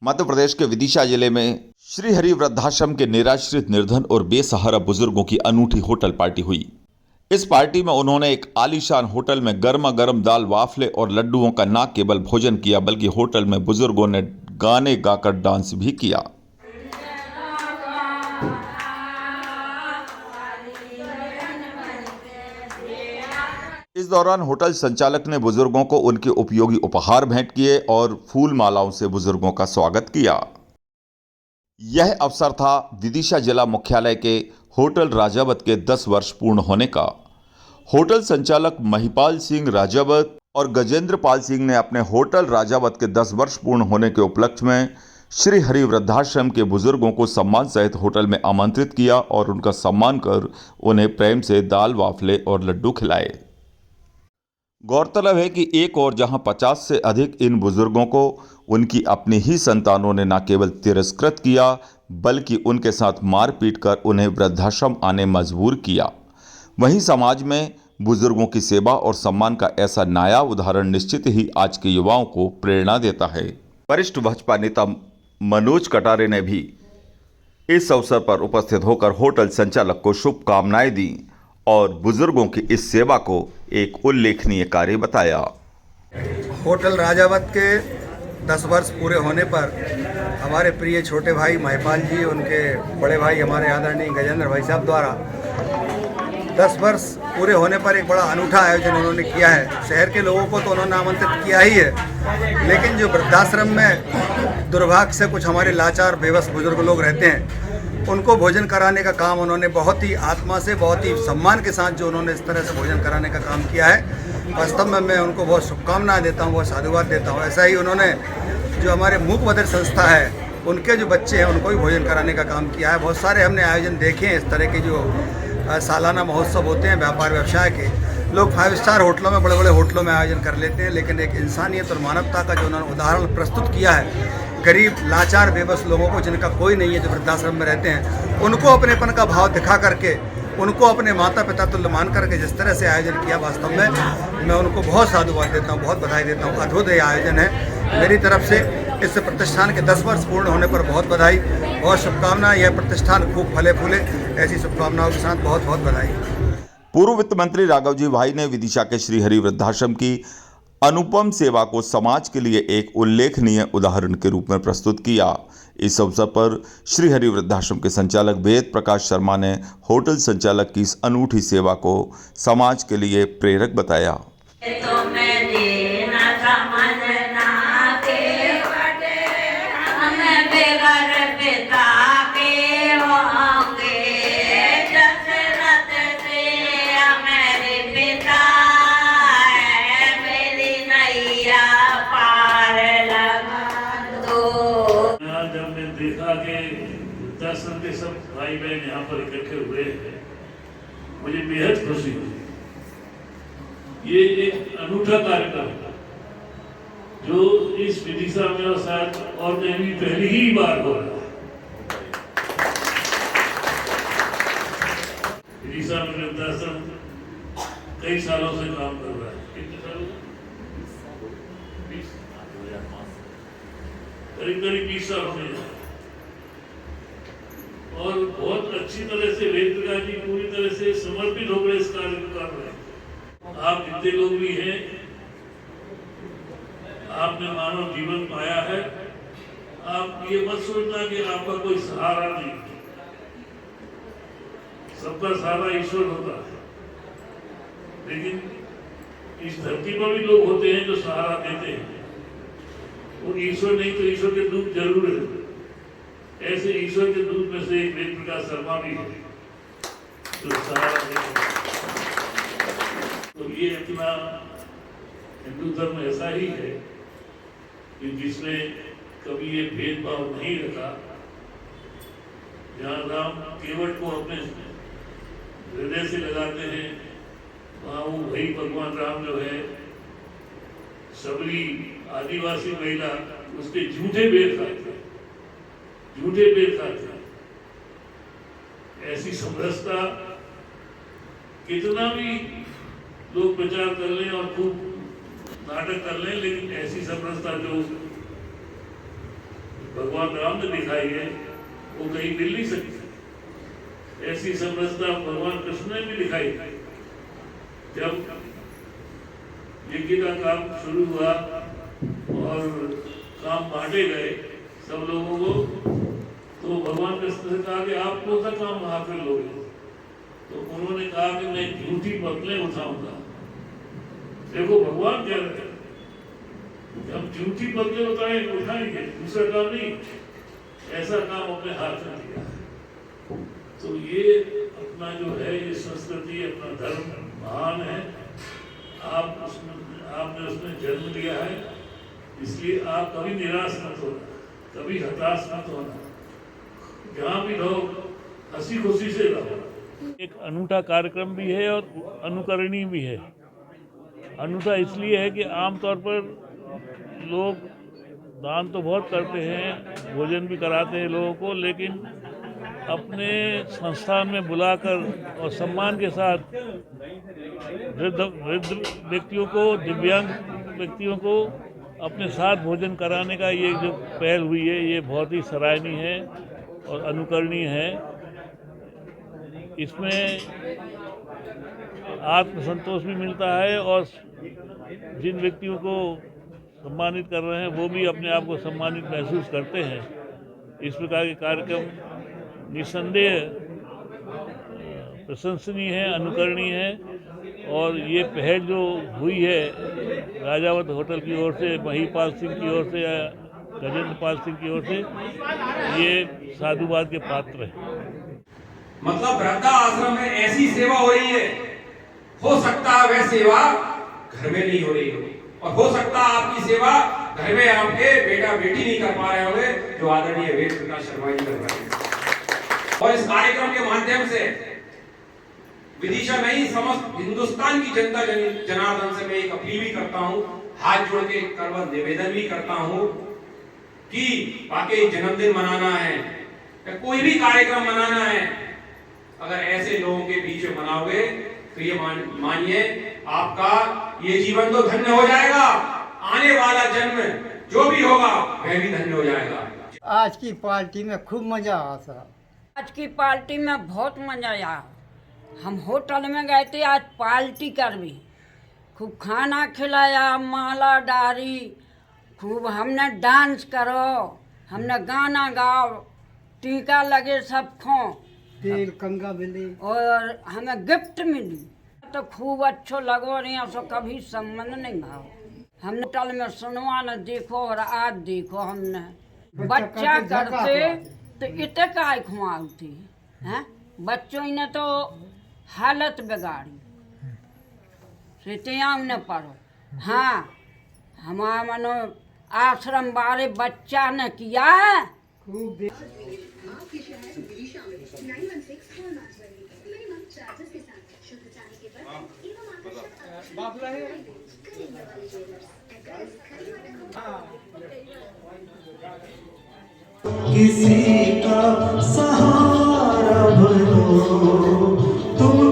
मध्य प्रदेश के विदिशा जिले में श्री हरि वृद्धाश्रम के निराश्रित, निर्धन और बेसहारा बुजुर्गों की अनूठी होटल पार्टी हुई। इस पार्टी में उन्होंने एक आलीशान होटल में गर्मा गर्म दाल, वाफले और लड्डुओं का न केवल भोजन किया, बल्कि होटल में बुजुर्गों ने गाने गाकर डांस भी किया। इस दौरान होटल संचालक ने बुजुर्गों को उनके उपयोगी उपहार भेंट किए और फूल मालाओं से बुजुर्गों का स्वागत किया। यह अवसर था विदिशा जिला मुख्यालय के होटल राजावत के 10 वर्ष पूर्ण होने का। होटल संचालक महिपाल सिंह राजावत और गजेंद्र पाल सिंह ने अपने होटल राजावत के 10 वर्ष पूर्ण होने के उपलक्ष्य में श्री हरि वृद्धाश्रम के बुजुर्गों को सम्मान सहित होटल में आमंत्रित किया और उनका सम्मान कर उन्हें प्रेम से दाल, वाफले और लड्डू खिलाए। गौरतलब है कि एक और जहां 50 से अधिक इन बुजुर्गों को उनकी अपनी ही संतानों ने न केवल तिरस्कृत किया, बल्कि उनके साथ मारपीट कर उन्हें वृद्धाश्रम आने मजबूर किया। वहीं समाज में बुजुर्गों की सेवा और सम्मान का ऐसा नायाब उदाहरण निश्चित ही आज के युवाओं को प्रेरणा देता है। वरिष्ठ भाजपा नेता मनोज कटारे ने भी इस अवसर पर उपस्थित होकर होटल संचालक को शुभकामनाएं दी और बुजुर्गों की इस सेवा को एक उल्लेखनीय कार्य बताया। होटल राजावत के 10 वर्ष पूरे होने पर हमारे प्रिय छोटे भाई महिपाल जी, उनके बड़े भाई हमारे आदरणीय गजेंद्र भाई साहब द्वारा 10 वर्ष पूरे होने पर एक बड़ा अनूठा आयोजन उन्होंने किया है। शहर के लोगों को तो उन्होंने आमंत्रित किया ही है, लेकिन जो वृद्धाश्रम में दुर्भाग्य से कुछ हमारे लाचार बेबस बुजुर्ग लोग रहते हैं, उनको भोजन कराने का काम उन्होंने बहुत ही आत्मा से, बहुत ही सम्मान के साथ जो उन्होंने इस तरह से भोजन कराने का काम किया है, वास्तव में मैं उनको बहुत शुभकामनाएं देता हूँ, बहुत साधुवाद देता हूँ। ऐसा ही उन्होंने जो हमारे मूक बधिर संस्था है, उनके जो बच्चे हैं उनको भी भोजन कराने का काम किया है। बहुत सारे हमने आयोजन देखे हैं, इस तरह के जो सालाना महोत्सव होते हैं व्यापार व्यवसाय के। लोग 5 स्टार होटलों में, बड़े बड़े होटलों में आयोजन कर लेते हैं, लेकिन एक इंसानियत और मानवता का जो उन्होंने उदाहरण प्रस्तुत किया है, गरीब लाचार बेबस लोगों को जिनका कोई नहीं है, जो वृद्धाश्रम में रहते हैं, उनको अपनेपन का भाव दिखा करके, उनको अपने माता पिता तुल्य मान करके जिस तरह से आयोजन किया, वास्तव में मैं उनको बहुत साधुवाद देता हूँ, बहुत बधाई देता हूँ। अद्भुत ये आयोजन है। मेरी तरफ से इस प्रतिष्ठान के 10 वर्ष पूर्ण होने पर बहुत बधाई, बहुत शुभकामनाएं। यह प्रतिष्ठान खूब फले फूले, ऐसी शुभकामनाओं के साथ बहुत बहुत बधाई। पूर्व वित्त मंत्री राघव जी भाई ने विदिशा के श्री हरि वृद्धाश्रम की अनुपम सेवा को समाज के लिए एक उल्लेखनीय उदाहरण के रूप में प्रस्तुत किया। इस अवसर पर श्री हरि वृद्धाश्रम के संचालक वेद प्रकाश शर्मा ने होटल संचालक की इस अनूठी सेवा को समाज के लिए प्रेरक बताया। देखा कि वृद्धाश्रम के सब भाई बहन यहाँ पर इकट्ठे हुए हैं, मुझे बेहद खुशी हुई। ये एक अनूठा कार्यक्रम था जो इस विदिशा में और शायद और कहीं भी पहली ही बार हो रहा है। विदिशा में वृद्धाश्रम कई सालों से काम कर रहा है। कितने सालों से? करीब 20 सालों से, और बहुत अच्छी तरह से वेद प्रकाश जी पूरी तरह से समर्पित होकर इस कार्य को कर रहे हैं। आप जितने लोग भी हैं, आपने मानव जीवन पाया है। आप ये मत सोचना कि आपका कोई सहारा नहीं, सबका सहारा ईश्वर होता है, लेकिन इस धरती पर भी लोग होते हैं जो सहारा देते हैं। वो ईश्वर नहीं तो ईश्वर के दूत जरूर है। ऐसे ईश्वर के दूत में से एक वेद प्रकाश शर्मा भी है जो सहारा देते हैं। तो ये अपना हिंदू धर्म ऐसा ही है कि जिसमें कभी ये भेदभाव नहीं रखा। जहाँ राम केवट को अपने हृदय से लगाते हैं, वहाँ वो वही भगवान राम जो है, सबरी आदिवासी महिला उसके झूठे बेर खाते, झूठे बेर खाते। ऐसी समरसता कितना भी लोग प्रचार कर लें और खूब नाटक कर लें, लेकिन ऐसी समरसता जो भगवान राम ने दिखाई है वो कहीं मिल नहीं सकती। ऐसी समरसता भगवान कृष्ण ने भी दिखाई। जब यज्ञ का काम शुरू हुआ और काम बांटे गए सब लोगों को, तो भगवान कृष्ण से कहा कि आप कौन सा काम वहां कर लोगे? तो उन्होंने कहा कि मैं झूठी पतले उठाऊंगा। देखो भगवान कह रहे हैं हम झूठी पतले उठाएंगे, दूसरा काम नहीं, ऐसा काम अपने हाथ में लिया है। तो ये अपना जो है ये संस्कृति, अपना धर्म महान है। आपने उसमें जन्म लिया है, इसलिए आप कभी निराश मत होना, कभी हताश मत होना। जहाँ भी रहो हंसी खुशी से रहो। एक अनूठा कार्यक्रम भी है और अनुकरणीय भी है। अनूठा इसलिए है कि आमतौर पर लोग दान तो बहुत करते हैं, भोजन भी कराते हैं लोगों को, लेकिन अपने संस्थान में बुलाकर और सम्मान के साथ वृद्ध व्यक्तियों को, दिव्यांग व्यक्तियों को अपने साथ भोजन कराने का ये जो पहल हुई है ये बहुत ही सराहनीय है और अनुकरणीय है। इसमें आत्मसंतोष भी मिलता है और जिन व्यक्तियों को सम्मानित कर रहे हैं वो भी अपने आप को सम्मानित महसूस करते हैं। इस प्रकार के कार्यक्रम निस्संदेह प्रशंसनीय है, अनुकरणीय है। और ये पहल जो हुई है राजावत होटल की ओर से, महिपाल सिंह की ओर से या गजेंद्र पाल सिंह की ओर से, ये साधुवाद के पात्र है। मतलब वृद्धा आश्रम में ऐसी सेवा हो रही है, हो सकता है वह सेवा घर में नहीं हो रही हो, और हो सकता है आपकी सेवा घर में आपके बेटा बेटी नहीं कर पा रहे होंगे जो आदरणीय वेद प्रकाश शर्मा जी कर रहे हैं। और इस कार्यक्रम के माध्यम से विदिशा नहीं, समस्त हिंदुस्तान की जनता जनार्दन से मैं एक अपील भी करता हूँ, हाथ जोड़ के करवत निवेदन भी करता हूँ कि वाकई जन्मदिन मनाना है या कोई भी कार्यक्रम मनाना है, अगर ऐसे लोगों के बीच में मनाओगे तो ये मानिए आपका ये जीवन तो धन्य हो जाएगा, आने वाला जन्म जो भी होगा वह भी धन्य हो जाएगा। आज की पार्टी में खूब मजा आता। आज की पार्टी में बहुत मजा आया। हम होटल में गए थे आज पार्टी कर भी, खूब खाना खिलाया, माला डारी, खूब हमने डांस करो, हमने गाना गाओ, टीका लगे सबको, तेल कंगा मिली और हमें गिफ्ट मिली। तो खूब अच्छो लगो रही, सो कभी संबंध नहीं भाव। हमने होटल में सुनवा न देखो और आज देखो हमने बच्चा करते तो इतने काय खुआती हैं, बच्चों ने तो हालत बिगाड़ी सीतियाँ न पढ़ो। हाँ, हमारा मनो आश्रम बारे बच्चा ने किया है खूब। आपके शहर विदिशा में 916 हॉलमार्क वाली मिनिमम चार्जेस के साथ शुद्ध चांदी के बर्तन एवं आकर्षक खरीदने वाले ज्वेलर्स एड्रेस किसी का सहारा बनो तुम।